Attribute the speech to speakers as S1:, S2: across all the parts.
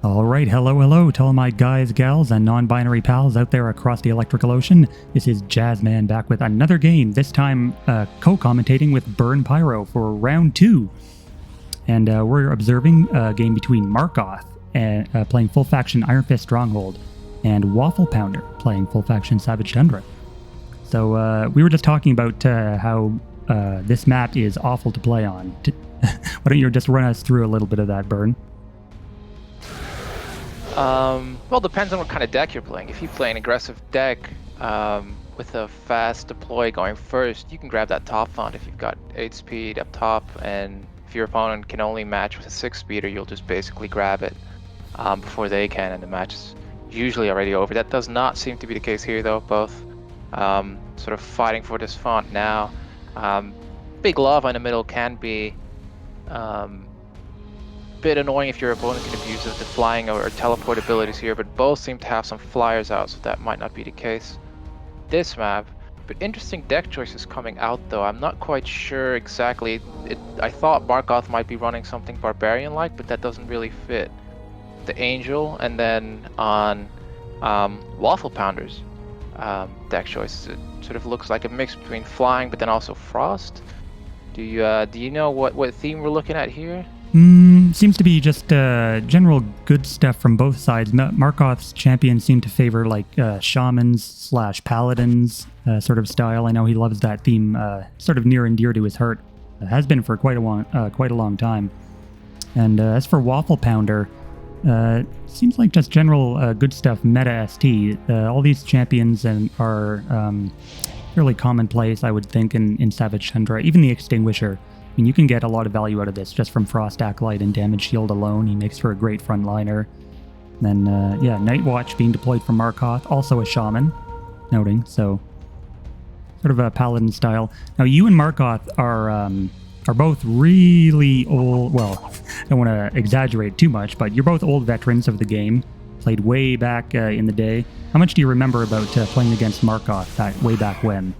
S1: Alright, hello to all my guys, gals, and non-binary pals out there across the electrical ocean. This is Jazzman back with another game, this time co-commentating with BurnPyro for round 2. And we're observing a game between Markoth, playing full faction Iron Fist Stronghold, and WafflePounder, playing full faction Savage Tundra. So we were just talking about how this map is awful to play on. Why don't you just run us through a little bit of that, Burn?
S2: Well, depends on what kind of deck you're playing. If you play an aggressive deck with a fast deploy going first, you can grab that top font if you've got 8 speed up top, and if your opponent can only match with a 6 speeder, you'll just basically grab it before they can, and the match is usually already over. That does not seem to be the case here, though. Both sort of fighting for this font now. Big lava in the middle can be bit annoying if your opponent can abuse the flying or teleport abilities here, but both seem to have some flyers out, so that might not be the case this map. But interesting deck choices coming out, though. I'm not quite sure exactly. I thought Markoth might be running something barbarian-like, but that doesn't really fit the Angel. And then on WafflePounder's deck choices, it sort of looks like a mix between flying but then also frost. Do you know what theme we're looking at here?
S1: Seems to be just general good stuff from both sides. Markoth's champions seem to favor like shamans / paladins sort of style. I know he loves that theme, sort of near and dear to his heart. Has been for quite a long time. And as for WafflePounder, seems like just general good stuff, meta ST. All these champions are fairly commonplace, I would think, in Savage Tundra. Even the Extinguisher. I mean, you can get a lot of value out of this just from Frost Acolyte and Damage Shield alone. He makes for a great frontliner. Then, yeah, Night Watch being deployed from Markoth, also a Shaman, noting, so sort of a Paladin style. Now, you and Markoth are both really old. Well, I don't want to exaggerate too much, but you're both old veterans of the game. Played way back in the day. How much do you remember about playing against Markoth way back when?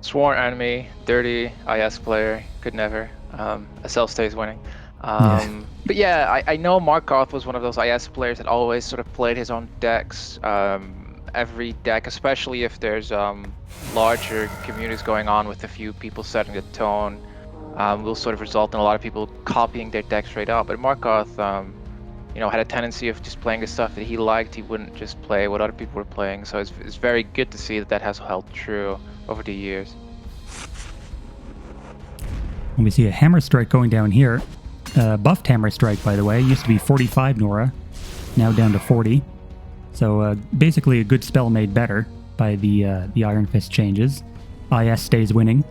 S2: Sworn enemy, dirty IS player, could never. A self stays winning. But yeah, I know Markoth was one of those IS players that always sort of played his own decks. Every deck, especially if there's larger communities going on with a few people setting the tone, will sort of result in a lot of people copying their deck straight out. But Markoth, had a tendency of just playing the stuff that he liked. He wouldn't just play what other people were playing. So it's very good to see that has held true over the years.
S1: And we see a Hammer Strike going down here. Buffed Hammer Strike, by the way. Used to be 45 Nora, now down to 40. So basically a good spell made better by the Iron Fist changes. IS stays winning.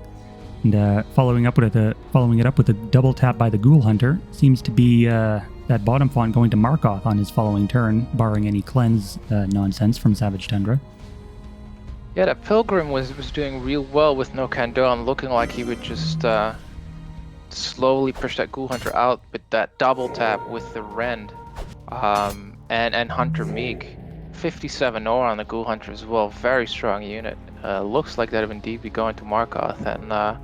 S1: And following it up with a double tap by the Ghoul Hunter seems to be that bottom font going to Markoth on his following turn, barring any cleanse nonsense from Savage Tundra.
S2: Yeah, that Pilgrim was doing real well with no Kandon, looking like he would just slowly push that Ghoul Hunter out, but that double tap with the Rend and Hunter Meek. 57 Nora on the Ghoul Hunter as well, very strong unit. Looks like that would indeed be going to Markoth, and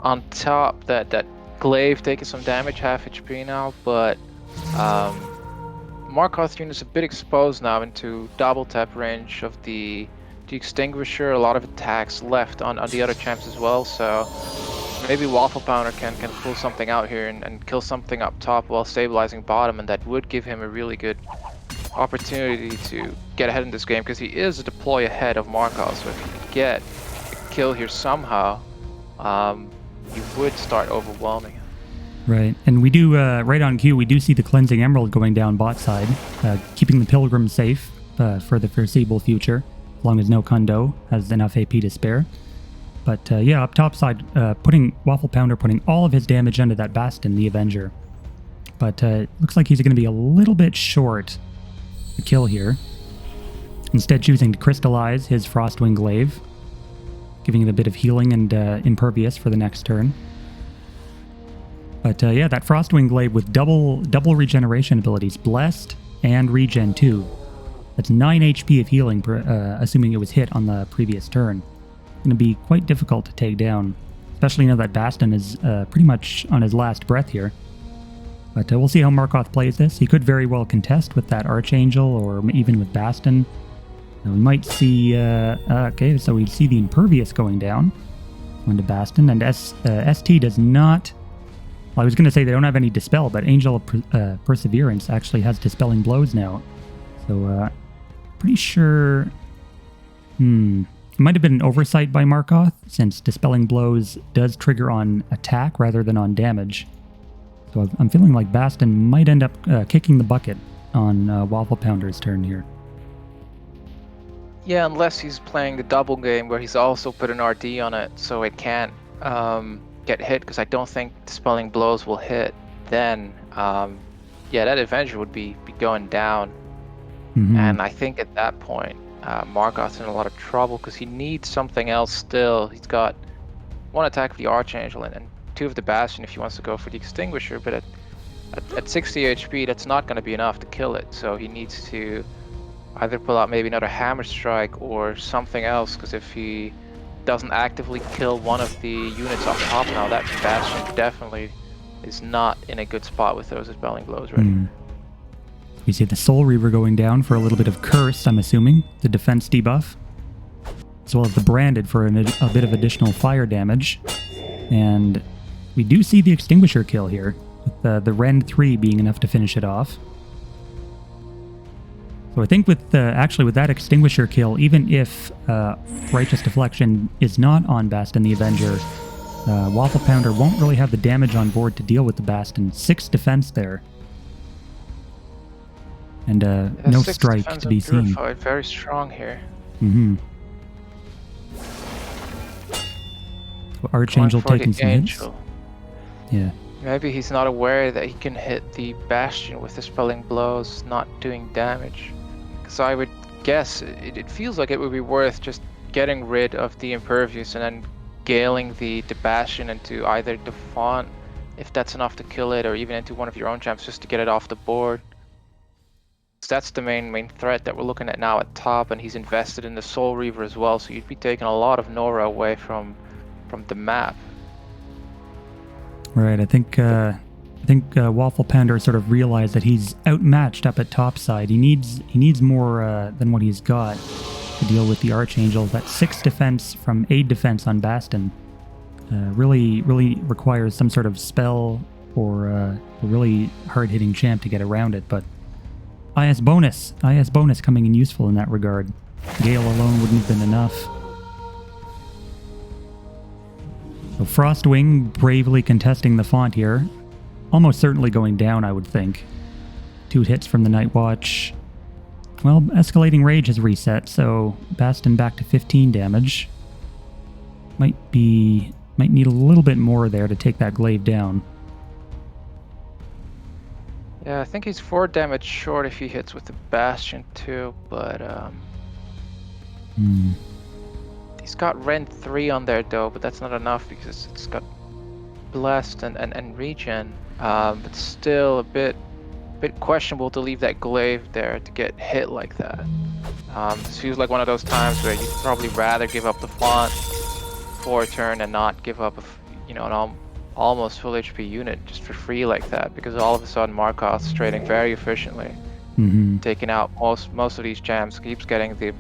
S2: on top that Glaive taking some damage, half HP now, but Markoth's unit is a bit exposed now into double tap range of the Extinguisher. A lot of attacks left on the other champs as well, so maybe WafflePounder can pull something out here and kill something up top while stabilizing bottom, and that would give him a really good opportunity to get ahead in this game, because he is a deploy ahead of Markoth. So if he could get a kill here somehow, you would start overwhelming him.
S1: Right, and we do, right on cue, we do see the Cleansing Emerald going down bot side, keeping the Pilgrim safe for the foreseeable future, as long as no Kundo has enough AP to spare. But yeah, up top side, WafflePounder putting all of his damage into that Bastion, the Avenger. But looks like he's going to be a little bit short the kill here. Instead choosing to crystallize his Frostwing Glaive, giving it a bit of healing and impervious for the next turn. But yeah, that Frostwing Glaive with double regeneration abilities, Blessed and Regen 2. That's 9 HP of healing, assuming it was hit on the previous turn. Going to be quite difficult to take down, especially now that Bastion is pretty much on his last breath here. But we'll see how Markoth plays this. He could very well contest with that Archangel or even with Bastion. We might see... okay, so we see the Impervious going down. Going to Bastion. And ST does not... Well, I was going to say they don't have any Dispel, but Angel of Perseverance actually has Dispelling Blows now. So, pretty sure... It might have been an oversight by Markoth, since Dispelling Blows does trigger on attack rather than on damage. So I'm feeling like Bastion might end up kicking the bucket on WafflePounder's turn here.
S2: Yeah, unless he's playing the double game where he's also put an RD on it so it can't get hit, because I don't think Dispelling Blows will hit. Then, yeah, that Avenger would be going down. And I think at that point, Markoth's in a lot of trouble because he needs something else still. He's got one attack of the Archangel and two of the Bastion if he wants to go for the Extinguisher, but at 60 HP, that's not going to be enough to kill it. So he needs to either pull out maybe another Hammer Strike or something else, because if he doesn't actively kill one of the units off top now, that Bastion definitely is not in a good spot with those Dispelling Blows ready.
S1: We see the Soul Reaver going down for a little bit of Curse, I'm assuming, the defense debuff, as well as the Branded for a bit of additional fire damage. And we do see the Extinguisher kill here, with the Rend 3 being enough to finish it off. So I think with actually with that Extinguisher kill, even if Righteous Deflection is not on Bastion the Avenger, WafflePounder won't really have the damage on board to deal with the Bastion. 6 defense there. And no strike to be seen.
S2: Very strong here.
S1: So Archangel taking some hits. Yeah.
S2: Maybe he's not aware that he can hit the Bastion with Dispelling Blows, not doing damage. Because I would guess it feels like it would be worth just getting rid of the Impervious and then galing the Bastion into either Defaunt, if that's enough to kill it, or even into one of your own champs just to get it off the board. So that's the main threat that we're looking at now at top, and he's invested in the Soul Reaver as well, so you'd be taking a lot of Nora away from the map.
S1: Right, I think WafflePounder sort of realized that he's outmatched up at top side. He needs more than what he's got to deal with the Archangel. That 6 defense from 8 defense on Bastion really requires some sort of spell or a really hard-hitting champ to get around it, but IS bonus coming in useful in that regard. Gale alone wouldn't have been enough. So Frostwing bravely contesting the Font here. Almost certainly going down, I would think. 2 hits from the Night Watch. Well, Escalating Rage has reset, so Bastion back to 15 damage. Might need a little bit more there to take that glaive down.
S2: Yeah, I think he's 4 damage short if he hits with the Bastion too, but he's got Rend 3 on there though, but that's not enough because it's got Blessed and Regen, but still a bit questionable to leave that glaive there to get hit like that. This feels like one of those times where you'd probably rather give up the Font for a turn and not give up an almost full HP unit just for free like that, because all of a sudden Markoth's trading very efficiently, taking out most of these champs, keeps getting the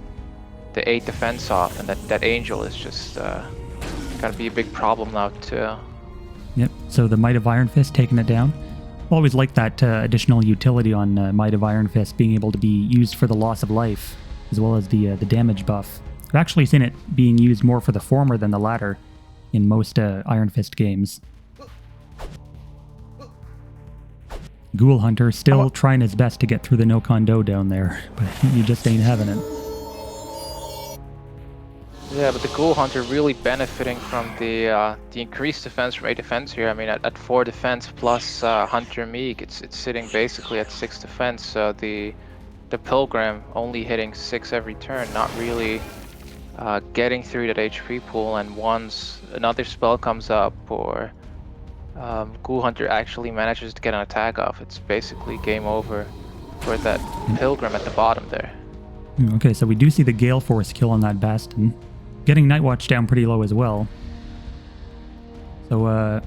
S2: 8 defense off, and that Angel is just gonna be a big problem now too.
S1: Yep, so the Might of Iron Fist taking it down. Always like that additional utility on Might of Iron Fist being able to be used for the loss of life, as well as the damage buff. I've actually seen it being used more for the former than the latter in most Iron Fist games. Ghoul Hunter still trying his best to get through the no condo down there, but he just ain't having it.
S2: Yeah, but the Ghoul Hunter really benefiting from the increased defense from 8 defense here. I mean, at 4 defense plus Hunter Meek, it's sitting basically at 6 defense. So the Pilgrim only hitting 6 every turn, not really getting through that HP pool. And once another spell comes up or Ghoul Hunter actually manages to get an attack off, it's basically game over for that Pilgrim at the bottom there.
S1: Okay, so we do see the Gale Force kill on that Bastion. Getting Night Watch down pretty low as well. So I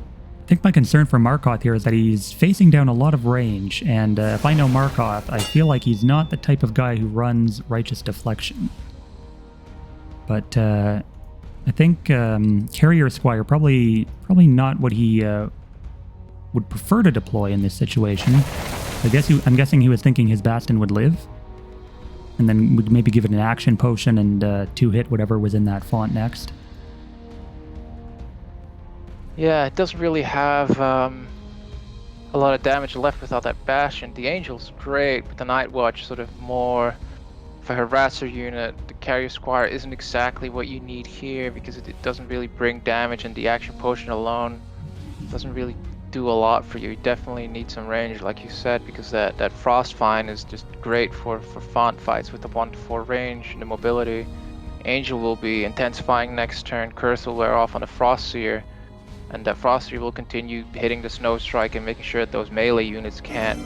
S1: think my concern for Markoth here is that he's facing down a lot of range, and if I know Markoth, I feel like he's not the type of guy who runs Righteous Deflection. But I think Carrier Squire probably not what he would prefer to deploy in this situation. I'm guessing he was thinking his Bastion would live, and then would maybe give it an action potion and 2-hit whatever was in that font next.
S2: Yeah, it doesn't really have a lot of damage left without that Bastion. The Angel's great, but the Night Watch sort of more for harasser unit. The Carrier Squire isn't exactly what you need here because it doesn't really bring damage, and the action potion alone doesn't really do a lot for you. You definitely need some range, like you said, because that Frostvine is just great for font fights with the 1-4 range and the mobility. Angel will be intensifying next turn, Curse will wear off on the Frostseer, and that Frostseer will continue hitting the Snow Strike and making sure that those melee units can't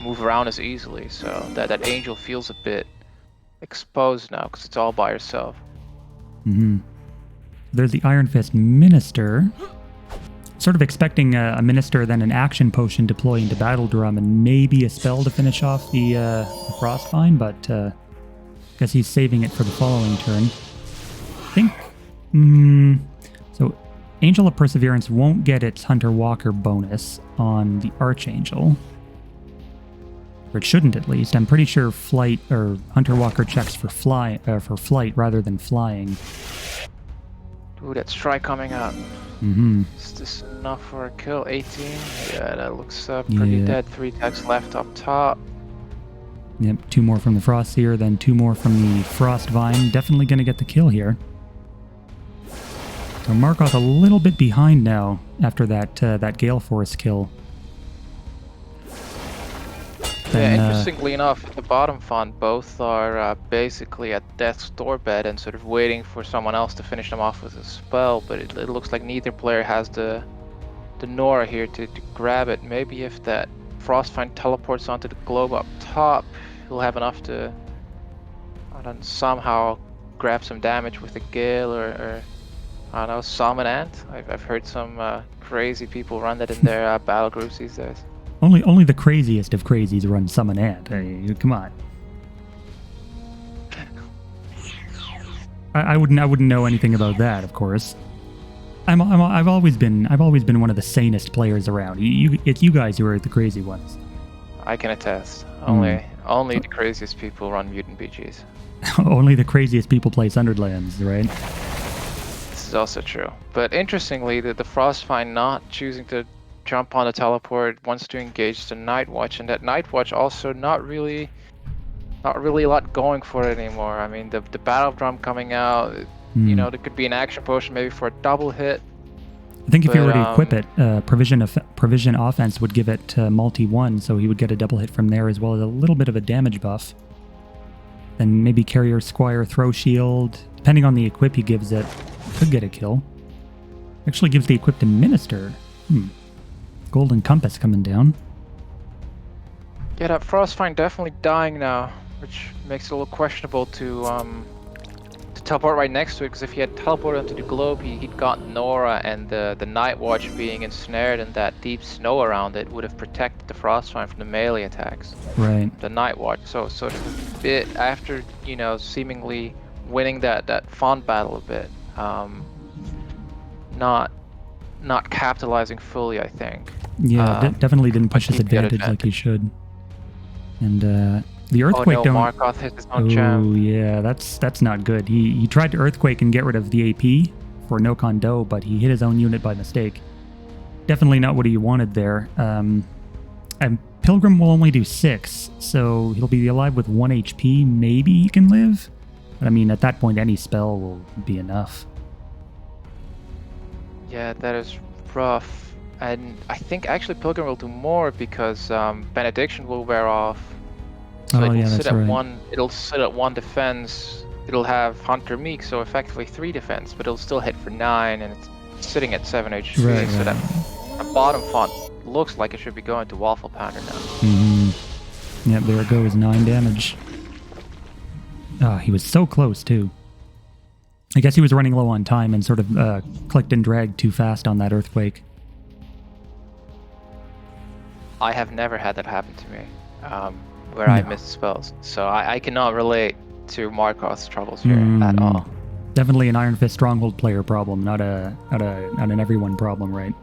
S2: move around as easily. So that Angel feels a bit exposed now because it's all by herself.
S1: There's the Iron Fist Minister. Sort of expecting a Minister, then an action potion deploy into Battle Drum, and maybe a spell to finish off the Frostvine, but guess he's saving it for the following turn. I think... so Angel of Perseverance won't get its Hunter Walker bonus on the Archangel. Or it shouldn't, at least. I'm pretty sure Flight or Hunter Walker checks for flight rather than flying.
S2: Ooh, that strike coming up. Is this enough for a kill? 18? Yeah, that looks pretty dead. 3 attacks left up top.
S1: Yep, 2 more from the Frostseer, then 2 more from the Frostvine. Definitely going to get the kill here. So Markoth a little bit behind now after that Gale Force kill. Then,
S2: yeah, interestingly enough, the bottom font both are basically at death's doorbed and sort of waiting for someone else to finish them off with a spell, but it looks like neither player has the Nora here to grab it. Maybe if that Frostvine teleports onto the globe up top, he'll have enough to somehow grab some damage with a Gale or I don't know, Summon Ant. I've heard some crazy people run that in their battle groups these days.
S1: Only the craziest of crazies run Summon Ant. Hey, come on. I wouldn't know anything about that, of course. I've always been one of the sanest players around. It's you guys who are the crazy ones.
S2: I can attest. Only the craziest people run Mutant BGs.
S1: Only the craziest people play Sunderlands, right?
S2: This is also true. But interestingly, the Frostvine not choosing to jump on the teleport, wants to engage the Night Watch, and that Night Watch also not really a lot going for it anymore. I mean, the Battle Drum coming out, you know, there could be an action potion maybe for a double hit.
S1: I think if you were to equip it, Provision Offense would give it multi-1, so he would get a double hit from there as well as a little bit of a damage buff. Then maybe Carrier Squire Throw Shield, depending on the equip he gives it, could get a kill. Actually gives the equip to Minister. Golden Compass coming down.
S2: Yeah, that Frostvine definitely dying now, which makes it a little questionable to teleport right next to it, because if he had teleported onto the globe, he'd got Nora, and the Night Watch being ensnared and that deep snow around it would have protected the Frostvine from the melee attacks.
S1: Right.
S2: The Night Watch. So sort of a bit after, you know, seemingly winning that font battle a bit, not capitalizing fully, I think.
S1: Yeah, definitely didn't push his advantage like he should. And the Earthquake
S2: oh no, Markoth hit his own
S1: Oh
S2: champ.
S1: yeah, that's not good. He tried to Earthquake and get rid of the AP for no condo, but he hit his own unit by mistake. Definitely not what he wanted there. And Pilgrim will only do 6, so he'll be alive with 1 HP. Maybe he can live. But I mean, at that point, any spell will be enough.
S2: Yeah, that is rough. And I think actually Pilgrim will do more because Benediction will wear off. So it'll sit at one. It'll sit at 1 defense. It'll have Hunter Meek, so effectively 3 defense, but it'll still hit for 9, and it's sitting at 7 HP.
S1: Right,
S2: so that bottom font looks like it should be going to WafflePounder now.
S1: Yep, there it goes, 9 damage. Oh, he was so close too. I guess he was running low on time and sort of clicked and dragged too fast on that Earthquake.
S2: I have never had that happen to me, where I
S1: No.
S2: missed spells. So I cannot relate to Markoth's troubles here at all.
S1: Definitely an Iron Fist Stronghold player problem, not an everyone problem, right?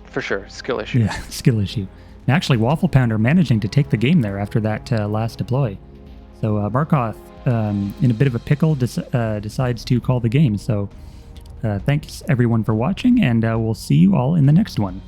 S2: For sure, skill issue.
S1: Yeah, skill issue. And actually, WafflePounder managing to take the game there after that last deploy. So Markoth, in a bit of a pickle, decides to call the game. So thanks everyone for watching, and we'll see you all in the next one.